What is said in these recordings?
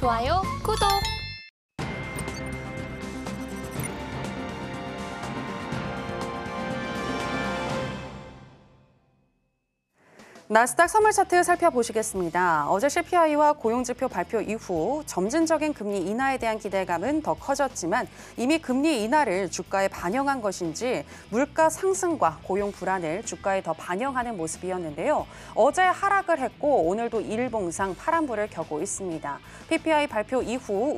좋아요, 구독! 나스닥 선물 차트 살펴보시겠습니다. 어제 CPI와 고용지표 발표 이후 점진적인 금리 인하에 대한 기대감은 더 커졌지만 이미 금리 인하를 주가에 반영한 것인지 물가 상승과 고용 불안을 주가에 더 반영하는 모습이었는데요. 어제 하락을 했고 오늘도 일봉상 파란불을 켜고 있습니다. PPI 발표 이후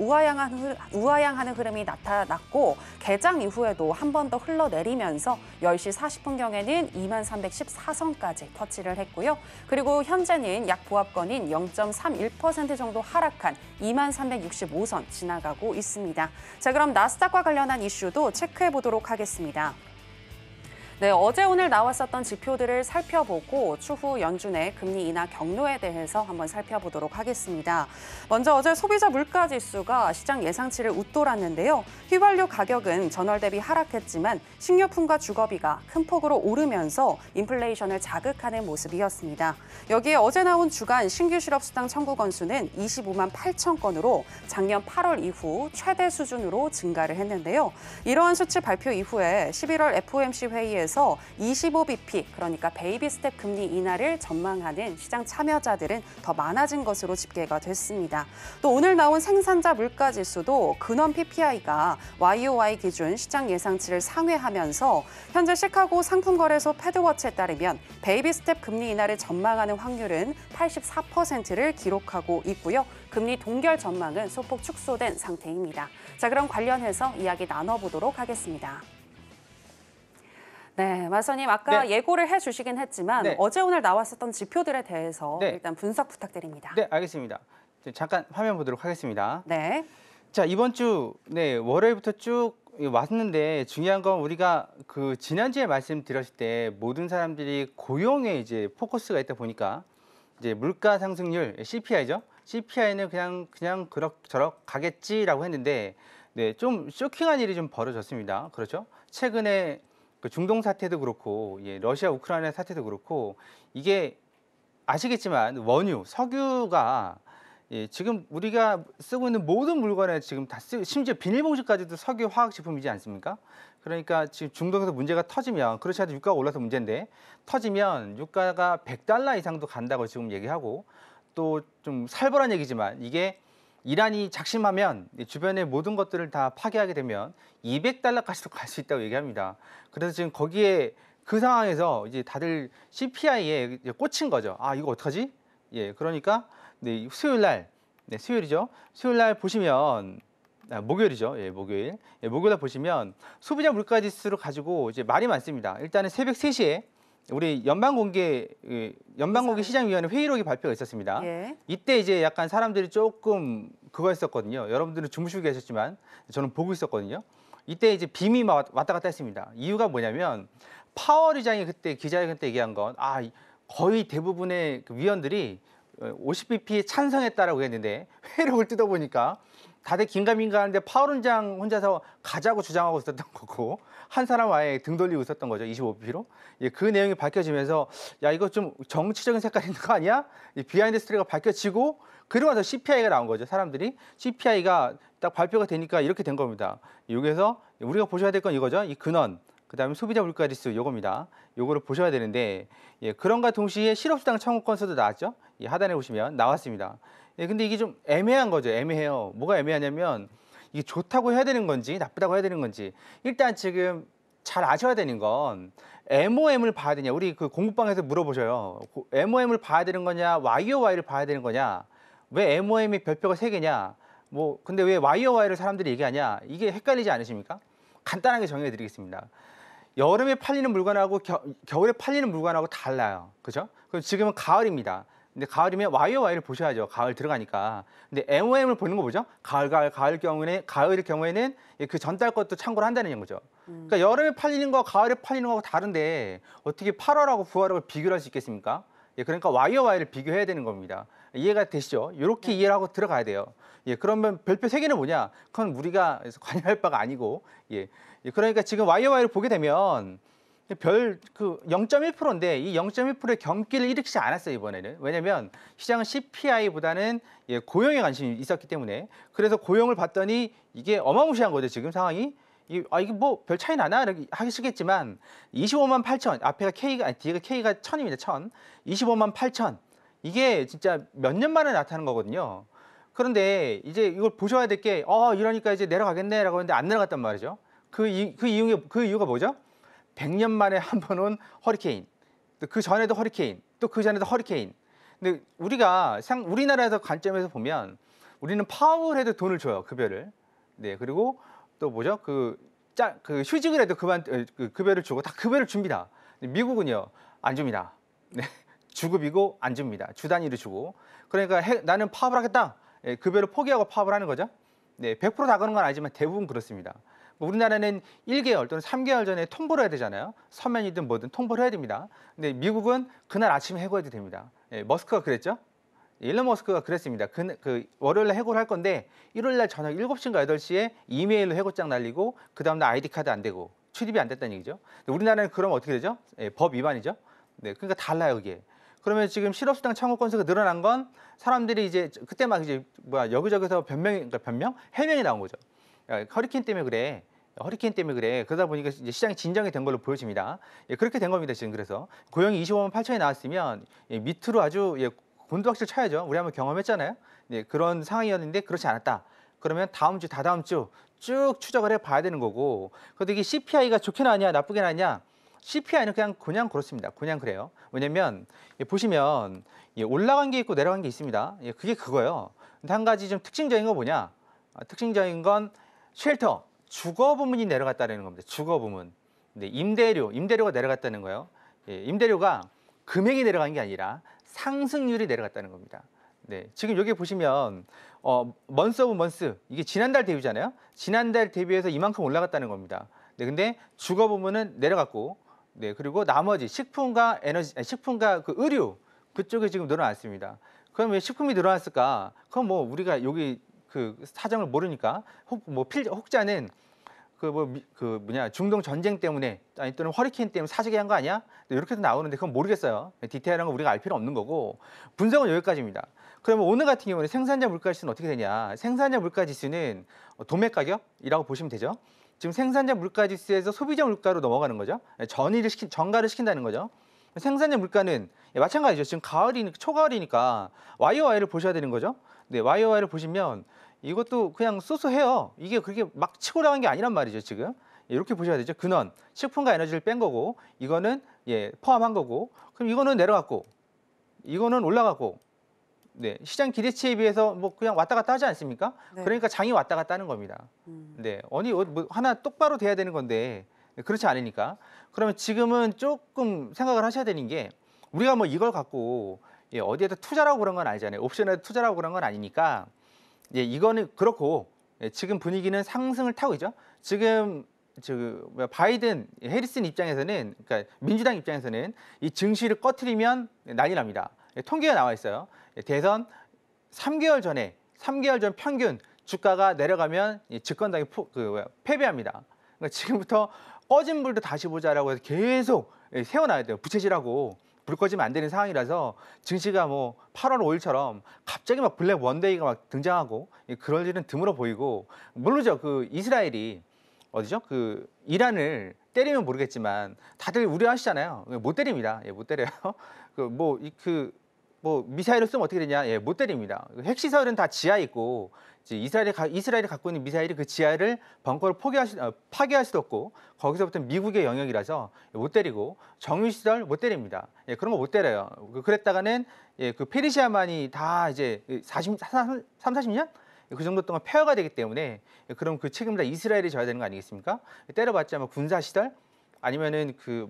우하향하는 흐름이 나타났고 개장 이후에도 한 번 더 흘러내리면서 10시 40분경에는 2314선까지 터치를 했고요. 그리고 현재는 약 보합권인 0.31% 정도 하락한 2365선 지나가고 있습니다. 자, 그럼 나스닥과 관련한 이슈도 체크해 보도록 하겠습니다. 네, 어제 오늘 나왔었던 지표들을 살펴보고 추후 연준의 금리 인하 경로에 대해서 한번 살펴보도록 하겠습니다. 먼저 어제 소비자 물가 지수가 시장 예상치를 웃돌았는데요. 휘발유 가격은 전월 대비 하락했지만 식료품과 주거비가 큰 폭으로 오르면서 인플레이션을 자극하는 모습이었습니다. 여기에 어제 나온 주간 신규 실업수당 청구 건수는 25만 8천 건으로 작년 8월 이후 최대 수준으로 증가를 했는데요. 이러한 수치 발표 이후에 11월 FOMC 회의에서 25bp, 그러니까 베이비 스텝 금리 인하를 전망하는 시장 참여자들은 더 많아진 것으로 집계가 됐습니다. 또 오늘 나온 생산자 물가 지수도 근원 PPI가 YOY 기준 시장 예상치를 상회하면서 현재 시카고 상품거래소 패드워치에 따르면 베이비 스텝 금리 인하를 전망하는 확률은 84%를 기록하고 있고요. 금리 동결 전망은 소폭 축소된 상태입니다. 자, 그럼 관련해서 이야기 나눠보도록 하겠습니다. 네, 마선님 아까 예고를 해주시긴 했지만 어제 오늘 나왔었던 지표들에 대해서 일단 분석 부탁드립니다. 네, 알겠습니다. 잠깐 화면 보도록 하겠습니다. 네. 자, 이번 주 월요일부터 쭉 왔는데 중요한 건 우리가 그 지난주에 말씀드렸을 때 모든 사람들이 고용에 이제 포커스가 있다 보니까 이제 물가 상승률 CPI죠. CPI는 그냥 그럭저럭 가겠지라고 했는데 좀 쇼킹한 일이 좀 벌어졌습니다. 그렇죠? 최근에 그 중동 사태도 그렇고 러시아 우크라이나 사태도 그렇고 이게 아시겠지만 원유, 석유가 지금 우리가 쓰고 있는 모든 물건에 지금 다 심지어 비닐봉지까지도 석유 화학식품이지 않습니까? 그러니까 지금 중동에서 문제가 터지면 그렇지 않아도 유가가 올라서 문제인데 터지면 유가가 $100 이상도 간다고 지금 얘기하고 또 좀 살벌한 얘기지만 이게 이란이 작심하면 주변의 모든 것들을 다 파괴하게 되면 $200까지도 갈 수 있다고 얘기합니다. 그래서 지금 거기에 그 상황에서 이제 다들 CPI에 꽂힌 거죠. 아, 이거 어떡하지? 그러니까 수요일 날, 수요일이죠. 수요일 날 보시면 목요일이죠. 목요일. 목요일 날 보시면 소비자 물가 지수를 가지고 이제 말이 많습니다. 일단은 새벽 3시에 우리 연방공개 시장위원회 회의록이 발표가 있었습니다. 이때 이제 약간 사람들이 조금 그거 했었거든요. 여러분들은 주무시고 계셨지만 저는 보고 있었거든요. 이때 이제 빔이 왔다 갔다 했습니다. 이유가 뭐냐면 파월 의장이 그때 기자회견 때 얘기한 건 거의 대부분의 그 위원들이 50bp에 찬성했다라고 했는데 회의록을 뜯어보니까 다들 긴가민가하는데 파월 의장 혼자서 가자고 주장하고 있었던 거고 한 사람 아예 등 돌리고 있었던 거죠. 25bp로. 그 내용이 밝혀지면서 야, 이거 좀 정치적인 색깔이 있는 거 아니야? 비하인드 스토리가 밝혀지고 그러고 나서 CPI가 나온 거죠. 사람들이 CPI가 딱 발표가 되니까 이렇게 된 겁니다. 여기서 우리가 보셔야 될 건 이거죠. 이 근원, 그다음에 소비자 물가 지수 요겁니다. 요거를 보셔야 되는데 그런가 동시에 실업수당 청구 건수도 나왔죠. 하단에 보시면 나왔습니다. 근데 이게 좀 애매한 거죠. 애매해요. 뭐가 애매하냐면 이게 좋다고 해야 되는 건지 나쁘다고 해야 되는 건지 일단 지금 잘 아셔야 되는 건 MOM을 봐야 되냐. 우리 그 공부방에서 물어보셔요. MOM을 봐야 되는 거냐 YOY를 봐야 되는 거냐. 왜 MOM이 별표가 3개냐. 근데 왜 YOY를 사람들이 얘기하냐. 이게 헷갈리지 않으십니까? 간단하게 정해 드리겠습니다. 여름에 팔리는 물건하고 겨울에 팔리는 물건하고 달라요. 그죠? 그럼 지금은 가을입니다. 근데 가을이면 YOY를 보셔야죠. 가을 들어가니까. 근데 MOM을 보는 거 보죠. 가을 경우에는 그 전달 것도 참고를 한다는 거죠. 그러니까 여름에 팔리는 거, 가을에 팔리는 거하고 다른데 어떻게 8월하고 9월하고 비교를 할 수 있겠습니까? 그러니까 YOY를 비교해야 되는 겁니다. 이해가 되시죠? 이렇게 이해를 하고 들어가야 돼요. 그러면 별표 3개는 뭐냐? 그건 우리가 관여할 바가 아니고. 그러니까 지금 YOY를 보게 되면 별 그 0.1%인데 이 0.1%의 경기를 일으키지 않았어요, 이번에는. 왜냐면 시장은 CPI보다는 고용에 관심이 있었기 때문에. 그래서 고용을 봤더니 이게 어마무시한 거죠, 지금 상황이. 이게 뭐 별 차이 나나? 이렇게 하시겠지만 25만 8천, 앞에가 K가 아니 뒤가 K가 1000입니다. 1000. 25만 8천. 이게 진짜 몇 년 만에 나타나는 거거든요. 그런데 이제 이걸 보셔야 될 게 이러니까 이제 내려가겠네라고 했는데 안 내려갔단 말이죠. 그 이유가 뭐죠? 100년 만에 한 번 온 허리케인, 또 그 전에도 허리케인, 또 그 전에도 허리케인. 근데 우리나라에서 관점에서 보면 우리는 파월해도 돈을 줘요, 급여를. 네, 그리고 또 뭐죠? 그 휴직을 해도 그 급여를 주고 다 급여를 줍니다. 근데 미국은요, 안 줍니다. 네, 주급이고 안 줍니다. 주 단위로 주고. 그러니까 나는 파업을 하겠다. 급여를 포기하고 파업을 하는 거죠. 네, 100%다 그런 건 아니지만 대부분 그렇습니다. 우리나라는 1개월 또는 3개월 전에 통보를 해야 되잖아요. 서면이든 뭐든 통보를 해야 됩니다. 근데 미국은 그날 아침에 해고해도 됩니다. 머스크가 그랬죠. 일론 머스크가 그랬습니다. 그 월요일에 해고를 할 건데 일요일날 저녁 7시인가 8시에 이메일로 해고장 날리고 그 다음날 아이디 카드 안 되고 출입이 안 됐다는 얘기죠. 우리나라는 그러면 어떻게 되죠? 법 위반이죠. 네, 그러니까 달라요, 그게. 그러면 지금 실업수당 청구 건수가 늘어난 건 사람들이 이제 그때 막 이제 여기저기서 해명이 나온 거죠. 허리케인 때문에 그래. 허리케인 때문에 그래. 그러다 보니까 이제 시장이 진정이 된 걸로 보여집니다. 그렇게 된 겁니다, 지금. 그래서 고용이 25만 8천이 나왔으면 밑으로 아주 곤두박질 쳐야죠. 우리 한번 경험했잖아요. 그런 상황이었는데 그렇지 않았다. 그러면 다음 주, 다다음 주 쭉 추적을 해봐야 되는 거고. 그런데 이게 CPI가 좋게 나왔냐, 나쁘게 나왔냐? CPI는 그냥 그렇습니다. 그냥 그래요. 왜냐면 보시면 올라간 게 있고 내려간 게 있습니다. 그게 그거예요. 근데 한 가지 좀 특징적인 거 뭐냐? 특징적인 건 쉘터, 주거 부문이 내려갔다는 겁니다. 주거 부문. 네, 임대료가 내려갔다는 거예요. 임대료가 금액이 내려간 게 아니라 상승률이 내려갔다는 겁니다. 네, 지금 여기 보시면 먼스 오브 먼스, 이게 지난달 대비잖아요. 지난달 대비해서 이만큼 올라갔다는 겁니다. 네, 근데 주거 부문은 내려갔고, 네, 그리고 나머지 식품과 그 의류 그쪽에 지금 늘어났습니다. 그럼 왜 식품이 늘어났을까? 그건 뭐 우리가 여기 그 사정을 모르니까 혹자는 중동 전쟁 때문에 아니 또는 허리케인 때문에 사재기 한 거 아니야? 이렇게도 나오는데 그건 모르겠어요. 디테일한 거 우리가 알 필요 없는 거고 분석은 여기까지입니다. 그러면 오늘 같은 경우는 생산자 물가 지수는 어떻게 되냐? 생산자 물가 지수는 도매 가격이라고 보시면 되죠. 지금 생산자 물가 지수에서 소비자 물가로 넘어가는 거죠. 전가를 시킨다는 거죠. 생산자 물가는 마찬가지죠. 지금 초가을이니까 YOY를 보셔야 되는 거죠. 네, YOY를 보시면 이것도 그냥 쏘쏘해요. 이게 그렇게 막 치고 나간 게 아니란 말이죠, 지금. 이렇게 보셔야 되죠. 근원, 식품과 에너지를 뺀 거고, 이거는 포함한 거고, 그럼 이거는 내려갔고, 이거는 올라가고, 네, 시장 기대치에 비해서 뭐 그냥 왔다 갔다 하지 않습니까? 네. 그러니까 장이 왔다 갔다 하는 겁니다. 네, 뭐 하나 똑바로 돼야 되는 건데 그렇지 않으니까. 그러면 지금은 조금 생각을 하셔야 되는 게 우리가 뭐 이걸 갖고 어디에다 투자라고 그런 건 아니잖아요. 옵션에다 투자라고 그런 건 아니니까. 이거는 그렇고 지금 분위기는 상승을 타고 있죠. 지금 바이든, 해리슨 입장에서는, 그러니까 민주당 입장에서는 이 증시를 꺼트리면 난리 납니다. 통계가 나와 있어요. 대선 3개월 전 평균 주가가 내려가면 집권당이 패배합니다. 그러니까 지금부터 꺼진 불도 다시 보자라고 해서 계속 세워놔야 돼요. 부채질하고. 불 꺼지면 안 되는 상황이라서 증시가 뭐 8월 5일처럼 갑자기 막 블랙 원데이가 막 등장하고 그럴 일은 드물어 보이고, 모르죠. 그 이스라엘이 어디죠? 그 이란을 때리면 모르겠지만 다들 우려하시잖아요. 못 때립니다. 못 때려요. 미사일을 쏘면 어떻게 되냐? 못 때립니다. 핵시설은 다 지하에 있고 이스라엘이 갖고 있는 미사일이 그 지하를 벙커를 파괴할 수도 없고 거기서부터 미국의 영역이라서 못 때리고 정유시설 못 때립니다. 그런 거 못 때려요. 그랬다가는 그 페르시아만이 다 이제 40년? 그 정도 동안 폐허가 되기 때문에 그럼 그 책임을 다 이스라엘이 져야 되는 거 아니겠습니까? 때려봤자 뭐 군사시설 아니면은 그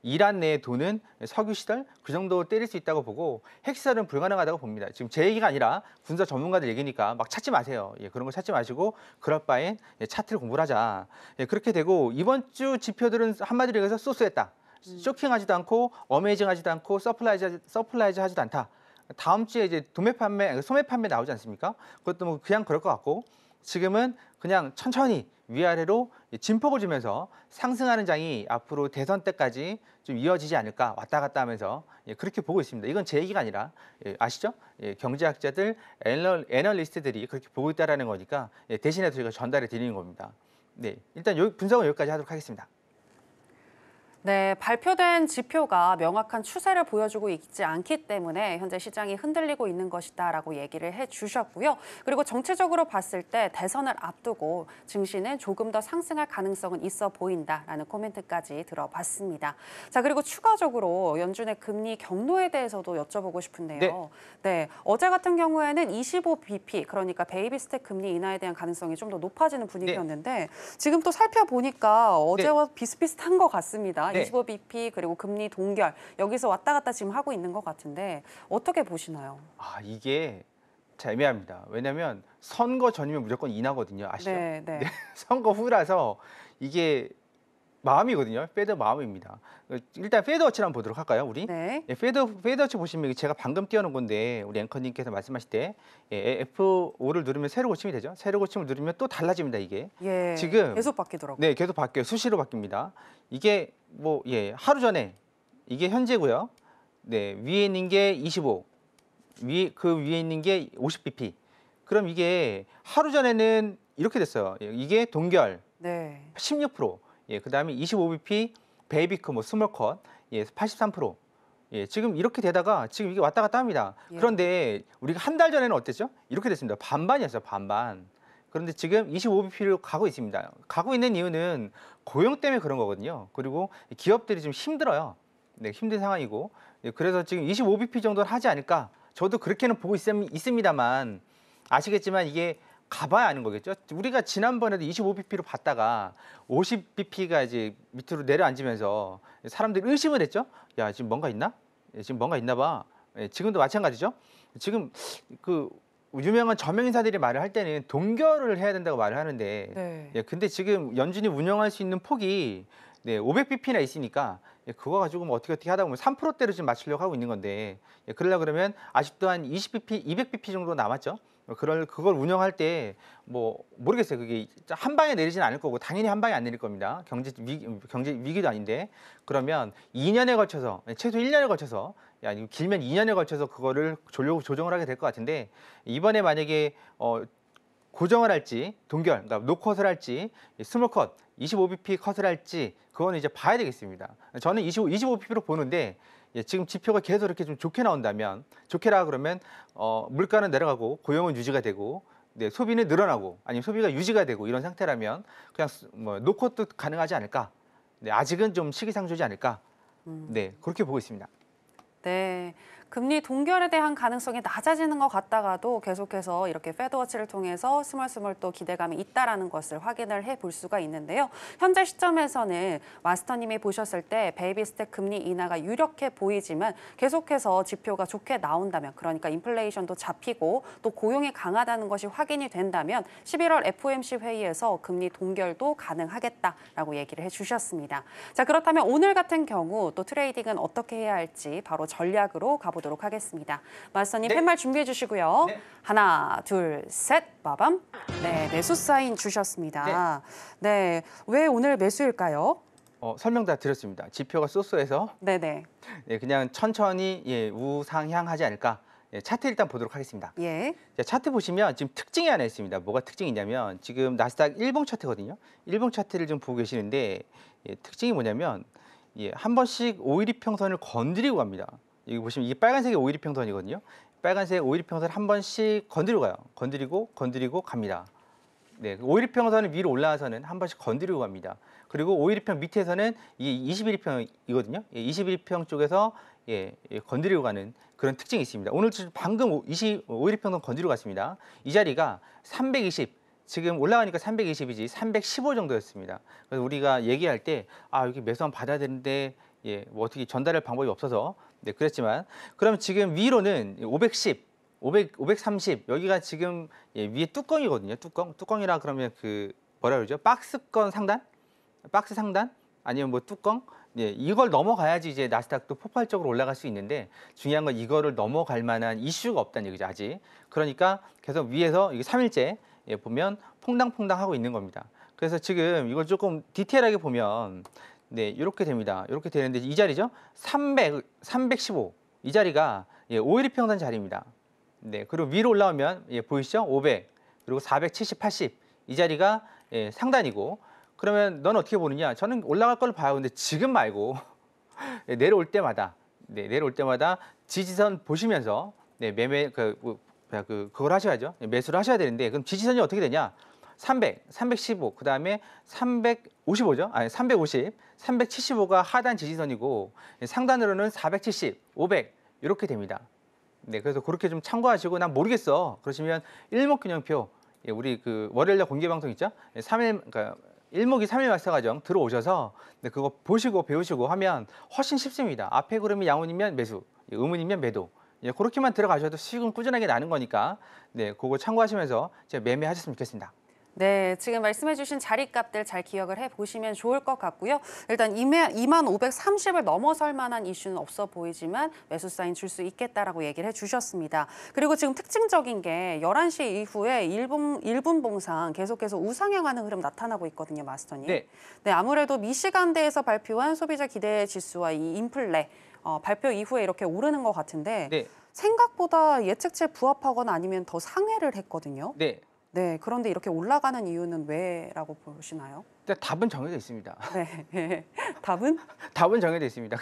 이란 내에 도는 석유 시설 그 정도 때릴 수 있다고 보고 핵시설은 불가능하다고 봅니다. 지금 제 얘기가 아니라 군사 전문가들 얘기니까 막 찾지 마세요. 그런 거 찾지 마시고 그럴 바엔 차트를 공부를 하자. 그렇게 되고 이번 주 지표들은 한마디로 얘기해서 쏘쏘했다. 쇼킹하지도 않고 어메이징하지도 않고 서플라이즈 하지도 않다. 다음 주에 이제 소매 판매 나오지 않습니까? 그것도 뭐 그냥 그럴 것 같고 지금은 그냥 천천히 위아래로 진폭을 주면서 상승하는 장이 앞으로 대선 때까지 좀 이어지지 않을까 왔다 갔다 하면서 그렇게 보고 있습니다. 이건 제 얘기가 아니라 아시죠? 경제학자들, 애널리스트들이 그렇게 보고 있다라는 거니까 대신해서 저희가 전달해 드리는 겁니다. 네, 일단 분석은 여기까지 하도록 하겠습니다. 네, 발표된 지표가 명확한 추세를 보여주고 있지 않기 때문에 현재 시장이 흔들리고 있는 것이다라고 얘기를 해주셨고요. 그리고 정치적으로 봤을 때 대선을 앞두고 증시는 조금 더 상승할 가능성은 있어 보인다라는 코멘트까지 들어봤습니다. 자, 그리고 추가적으로 연준의 금리 경로에 대해서도 여쭤보고 싶은데요. 네, 어제 같은 경우에는 25bp, 그러니까 베이비 스텝 금리 인하에 대한 가능성이 좀 더 높아지는 분위기였는데 지금 또 살펴보니까 어제와 비슷비슷한 것 같습니다. 25bp 그리고 금리 동결 여기서 왔다 갔다 지금 하고 있는 것 같은데 어떻게 보시나요? 아, 이게 참 애매합니다. 왜냐하면 선거 전이면 무조건 인하거든요. 아시죠? 네. 선거 후라서 이게 마음이거든요. 페드 마음입니다. 일단 페드워치를 한번 보도록 할까요, 우리? 네. 페드워치 보시면 제가 방금 띄워놓은 건데 우리 앵커님께서 말씀하실 때 F5를 누르면 세로 고침이 되죠. 세로 고침을 누르면 또 달라집니다, 이게. 예. 지금 계속 바뀌더라고요. 네, 계속 바뀌어요. 수시로 바뀝니다. 이게 뭐 하루 전에 이게 현재고요. 네, 위에 있는 게 25, 그 위에 있는 게 50bp. 그럼 이게 하루 전에는 이렇게 됐어요. 이게 동결 네. 16%. 그다음에 25bp 베이비크 뭐 스몰 컷 83%. 지금 이렇게 되다가 지금 이게 왔다 갔다 합니다. 그런데 우리가 한 달 전에는 어땠죠? 이렇게 됐습니다. 반반이었어요, 반반. 그런데 지금 25bp로 가고 있습니다. 가고 있는 이유는 고용 때문에 그런 거거든요. 그리고 기업들이 좀 힘들어요. 네, 힘든 상황이고. 그래서 지금 25bp 정도는 하지 않을까. 저도 그렇게는 보고 있습니다만 아시겠지만 이게 가봐야 아는 거겠죠. 우리가 지난번에도 25bp로 봤다가 50bp가 이제 밑으로 내려앉으면서 사람들이 의심을 했죠. 야, 지금 뭔가 있나? 지금 뭔가 있나 봐. 지금도 마찬가지죠. 지금 그 유명한 저명 인사들이 말을 할 때는 동결을 해야 된다고 말을 하는데 근데 지금 연준이 운영할 수 있는 폭이 500bp나 있으니까 그거 가지고 뭐 어떻게 하다 보면 3%대로 지금 맞추려고 하고 있는 건데 그러려고 그러면 아직도 한 20bp, 200bp 정도 남았죠. 그걸 운영할 때 뭐 모르겠어요. 그게 한 방에 내리지는 않을 거고 당연히 한 방에 안 내릴 겁니다. 경제 위기도 아닌데 그러면 2년에 걸쳐서 최소 1년에 걸쳐서 길면 2년에 걸쳐서 그거를 조정을 하게 될 것 같은데 이번에 만약에 고정을 할지 동결, 그러니까 노컷을 할지 스몰 컷, 25bp 컷을 할지 그거는 이제 봐야 되겠습니다. 저는 25bp로 보는데 지금 지표가 계속 이렇게 좀 좋게 나온다면 좋게라 그러면 물가는 내려가고 고용은 유지가 되고 소비는 늘어나고 아니면 소비가 유지가 되고 이런 상태라면 그냥 뭐 노컷도 가능하지 않을까. 아직은 좀 시기상조지 않을까. 그렇게 보고 있습니다. 네. 금리 동결에 대한 가능성이 낮아지는 것 같다가도 계속해서 이렇게 페드워치를 통해서 스멀스멀 또 기대감이 있다라는 것을 확인을 해볼 수가 있는데요. 현재 시점에서는 마스터님이 보셨을 때 베이비 스텝 금리 인하가 유력해 보이지만 계속해서 지표가 좋게 나온다면 그러니까 인플레이션도 잡히고 또 고용이 강하다는 것이 확인이 된다면 11월 FOMC 회의에서 금리 동결도 가능하겠다라고 얘기를 해주셨습니다. 자, 그렇다면 오늘 같은 경우 또 트레이딩은 어떻게 해야 할지 바로 전략으로 가보도록 하겠습니다. 마스터님 팻말 준비해 주시고요. 하나, 둘, 셋, 빠밤. 네, 매수 사인 주셨습니다. 네, 왜 오늘 매수일까요? 설명 다 드렸습니다. 지표가 쏘쏘해서 네네. 그냥 천천히 우상향하지 않을까. 차트 일단 보도록 하겠습니다. 자, 차트 보시면 지금 특징이 하나 있습니다. 뭐가 특징이냐면 지금 나스닥 일봉 차트거든요. 일봉 차트를 좀 보고 계시는데 특징이 뭐냐면 한 번씩 5일 이평선을 건드리고 갑니다. 여기 보시면 이게 빨간색이 5일 이평선이거든요. 빨간색 5일 이평선을 한 번씩 건드리고 가요. 건드리고 갑니다. 5일 이평선을 위로 올라와서는 한 번씩 건드리고 갑니다. 그리고 5일 이평 밑에서는 이게 21일 이평이거든요. 21일 이평 쪽에서 건드리고 가는 그런 특징이 있습니다. 오늘 방금 5일 이평선 건드리고 갔습니다. 이 자리가 320, 지금 올라가니까 320이지 315 정도였습니다. 그래서 우리가 얘기할 때 여기 매수한 받아야 되는데 뭐 어떻게 전달할 방법이 없어서 그랬지만 그럼 지금 위로는 510, 530 여기가 지금 위에 뚜껑이거든요. 뚜껑이라 그러면 그 뭐라 그러죠? 박스권 상단? 박스 상단? 아니면 뭐 뚜껑? 이걸 넘어가야지 이제 나스닥도 폭발적으로 올라갈 수 있는데 중요한 건 이거를 넘어갈 만한 이슈가 없다는 얘기죠, 아직. 그러니까 계속 위에서 이게 3일째 보면 퐁당퐁당 하고 있는 겁니다. 그래서 지금 이걸 조금 디테일하게 보면 네, 이렇게 됩니다. 이렇게 되는데 이 자리죠. 315. 이 자리가 5일 평단 자리입니다. 네, 그리고 위로 올라오면 보이시죠? 500. 그리고 470, 80. 이 자리가 상단이고 그러면 넌 어떻게 보느냐? 저는 올라갈 걸 봐요. 근데 지금 말고 내려올 때마다 내려올 때마다 지지선 보시면서 매매 그걸 하셔야죠. 매수를 하셔야 되는데 그럼 지지선이 어떻게 되냐? 300, 315, 그다음에 355죠. 아니 350, 375가 하단 지지선이고 상단으로는 470, 500 이렇게 됩니다. 네, 그래서 그렇게 좀 참고하시고 난 모르겠어. 그러시면 일목균형표 우리 그 월요일날 공개 방송 있죠? 3일 그러니까 일목이 3일 마스터 과정 들어오셔서 그거 보시고 배우시고 하면 훨씬 쉽습니다. 앞에 그림이 양운이면 매수, 음운이면 매도. 그렇게만 들어가셔도 수익은 꾸준하게 나는 거니까 네, 그거 참고하시면서 매매하셨으면 좋겠습니다. 네, 지금 말씀해주신 자리값들 잘 기억을 해보시면 좋을 것 같고요. 일단 2530을 넘어설 만한 이슈는 없어 보이지만 매수 사인 줄 수 있겠다라고 얘기를 해주셨습니다. 그리고 지금 특징적인 게 11시 이후에 1분 봉상 계속해서 우상향하는 흐름 나타나고 있거든요, 마스터님. 네. 네, 아무래도 미시간대에서 발표한 소비자 기대 지수와 이 인플레 발표 이후에 이렇게 오르는 것 같은데 네. 생각보다 예측치에 부합하거나 아니면 더 상회를 했거든요. 네. 네, 그런데 이렇게 올라가는 이유는 왜라고 보시나요? 일단 답은 정해져 있습니다. 네, 답은? 답은 정해져 있습니다.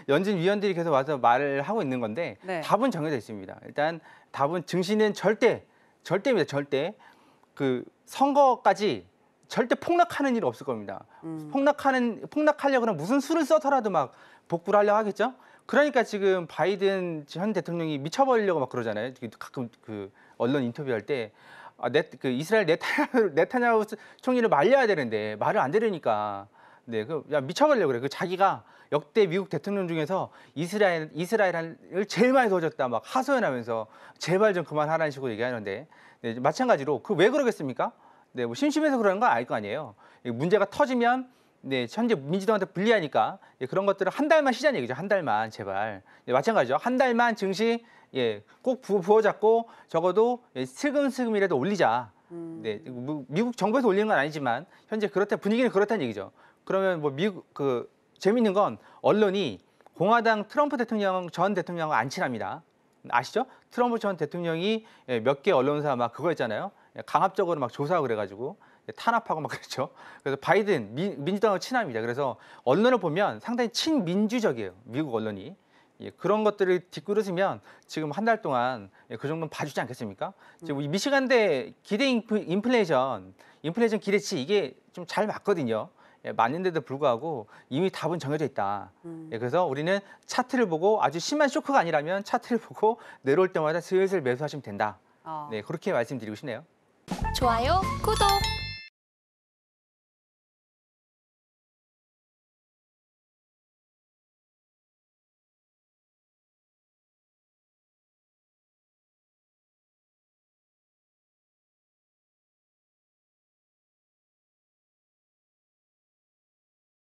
연준 위원들이 계속 와서 말을 하고 있는 건데 네. 답은 정해져 있습니다. 일단 답은 증시는 절대입니다. 절대 그 선거까지 절대 폭락하는 일 없을 겁니다. 폭락하려고 그러면 무슨 수를 써서라도 막 복구를 하려고 하겠죠. 그러니까 지금 바이든 현 대통령이 미쳐버리려고 막 그러잖아요. 가끔 그 언론 인터뷰할 때 이스라엘 네타냐후 총리를 말려야 되는데 말을 안 들으니까 미쳐버리려고 그래. 자기가 역대 미국 대통령 중에서 이스라엘을 제일 많이 도와줬다 막 하소연하면서 제발 좀 그만하라는 식으로 얘기하는데 마찬가지로 왜 그러겠습니까? 뭐 심심해서 그러는 건 아닐 거 아니에요. 문제가 터지면 현재 민주당한테 불리하니까 그런 것들을 한 달만 쉬자는 얘기죠. 한 달만 제발. 마찬가지죠. 한 달만 증시 꼭 부어잡고 적어도 슬금슬금이라도 올리자. 미국 정부에서 올리는 건 아니지만 현재 분위기는 그렇다는 얘기죠. 그러면 뭐 미국 재밌는 건 언론이 공화당 트럼프 전 대통령하고 안 친합니다. 아시죠? 트럼프 전 대통령이 몇 개 언론사 막 그거 했잖아요. 강압적으로 막 조사하고 그래가지고 탄압하고 막 그랬죠. 그래서 바이든 민주당하고 친합니다. 그래서 언론을 보면 상당히 친민주적이에요. 미국 언론이. 그런 것들을 뒷그릇으면 지금 한 달 동안 그 정도는 봐주지 않겠습니까? 지금 미시간대 기대 인플레이션 기대치 이게 좀 잘 맞거든요. 맞는데도 불구하고 이미 답은 정해져 있다. 그래서 우리는 차트를 보고 아주 심한 쇼크가 아니라면 차트를 보고 내려올 때마다 슬슬 매수하시면 된다. 그렇게 말씀드리고 싶네요. 좋아요, 구독!